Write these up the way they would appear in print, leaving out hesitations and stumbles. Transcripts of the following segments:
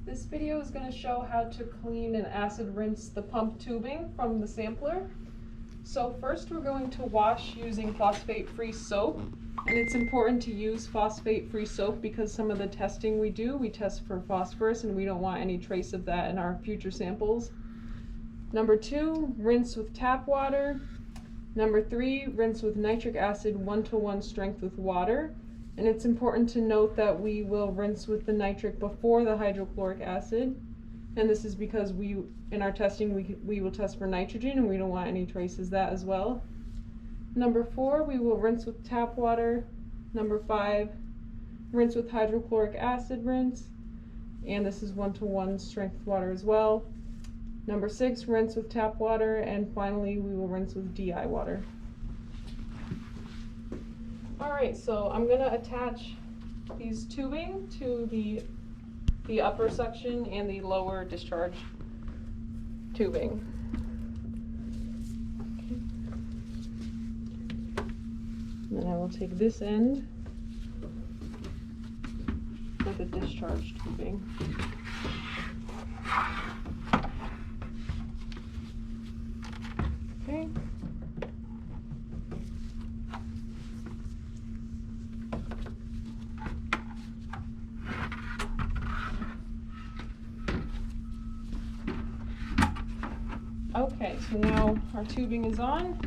This video is going to show how to clean and acid rinse the pump tubing from the sampler. So first we're going to wash using phosphate-free soap. And it's important to use phosphate-free soap because some of the testing we do, we test for phosphorus and we don't want any trace of that in our future samples. Number 2, rinse with tap water. Number 3, rinse with nitric acid 1:1 strength with water. And it's important to note that we will rinse with the nitric before the hydrochloric acid. And this is because in our testing, we will test for nitrogen and we don't want any traces of that as well. Number 4, we will rinse with tap water. Number 5, rinse with hydrochloric acid rinse. And this is 1:1 strength with water as well. Number 6, rinse with tap water. And finally, we will rinse with DI water. Alright, so I'm going to attach these tubing to the upper section and the lower discharge tubing. Okay. And then I will take this end with the discharge tubing. Okay. Okay, so now our tubing is on.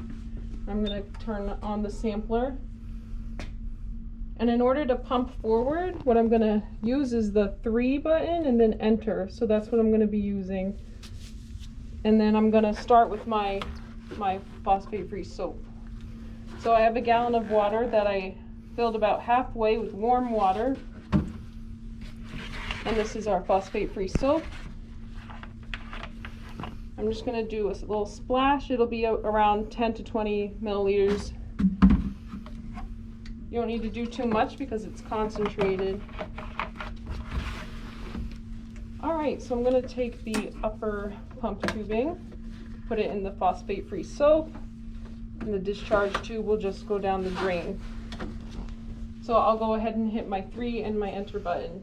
I'm going to turn on the sampler. And in order to pump forward, what I'm going to use is the 3 button and then enter. So that's what I'm going to be using. And then I'm going to start with my phosphate-free soap. So I have a gallon of water that I filled about halfway with warm water. And this is our phosphate-free soap. I'm just going to do a little splash. It'll be around 10 to 20 milliliters. You don't need to do too much because it's concentrated. Alright, so I'm going to take the upper pump tubing, put it in the phosphate-free soap, and the discharge tube will just go down the drain. So I'll go ahead and hit my 3 and my enter button.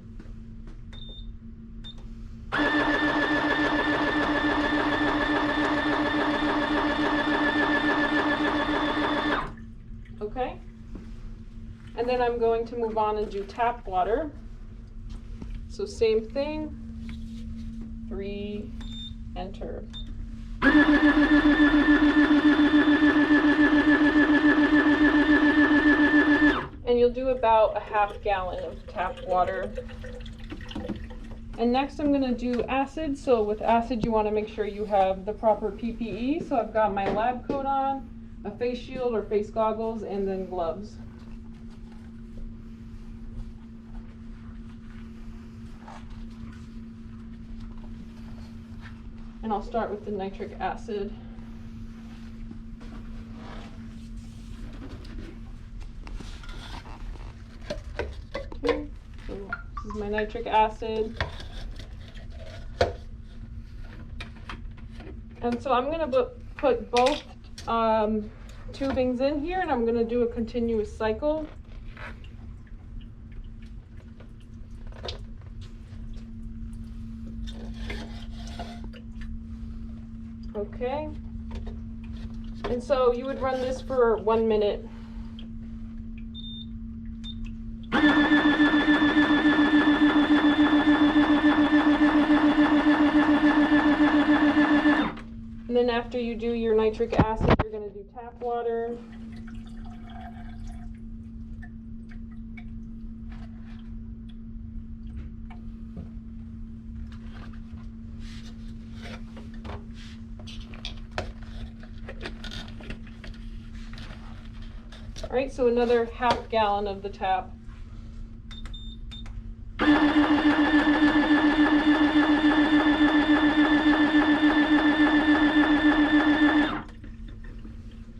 Okay, and then I'm going to move on and do tap water. So same thing, 3, enter. And you'll do about a half gallon of tap water. And next I'm going to do acid. So with acid you want to make sure you have the proper PPE. So I've got my lab coat on, a face shield or face goggles, and then gloves. And I'll start with the nitric acid. Okay, so this is my nitric acid. And so I'm going to put both tubings in here, and I'm going to do a continuous cycle. Okay, and so you would run this for 1 minute. And then after you do your nitric acid, you're going to do tap water. All right, so another half gallon of the tap.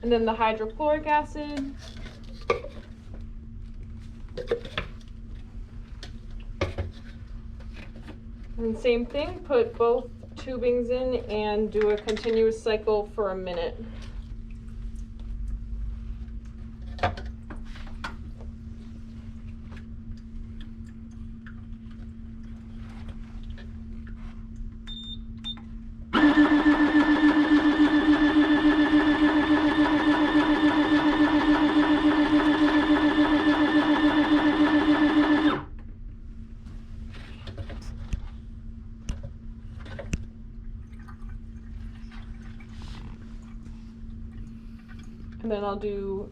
And then the hydrochloric acid. And same thing, put both tubings in and do a continuous cycle for a minute. And then I'll do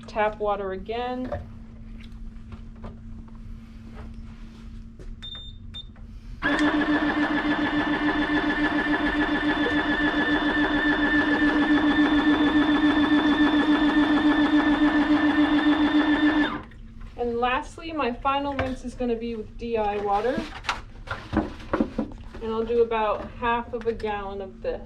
tap water again. And lastly, my final rinse is going to be with DI water. And I'll do about half of a gallon of this.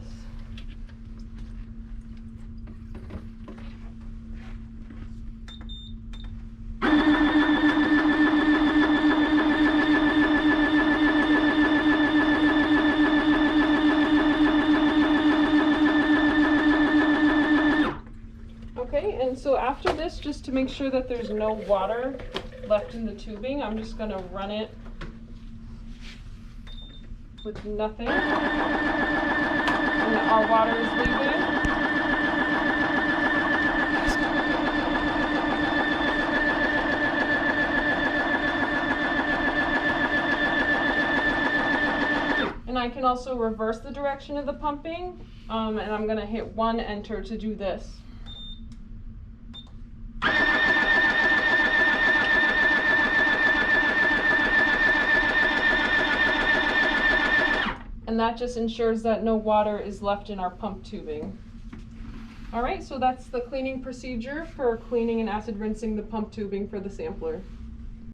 Okay, and so after this, just to make sure that there's no water left in the tubing, I'm just going to run it with nothing, and our water is leaving. And I can also reverse the direction of the pumping, and I'm going to hit 1 enter to do this. And that just ensures that no water is left in our pump tubing. Alright, so that's the cleaning procedure for cleaning and acid rinsing the pump tubing for the sampler.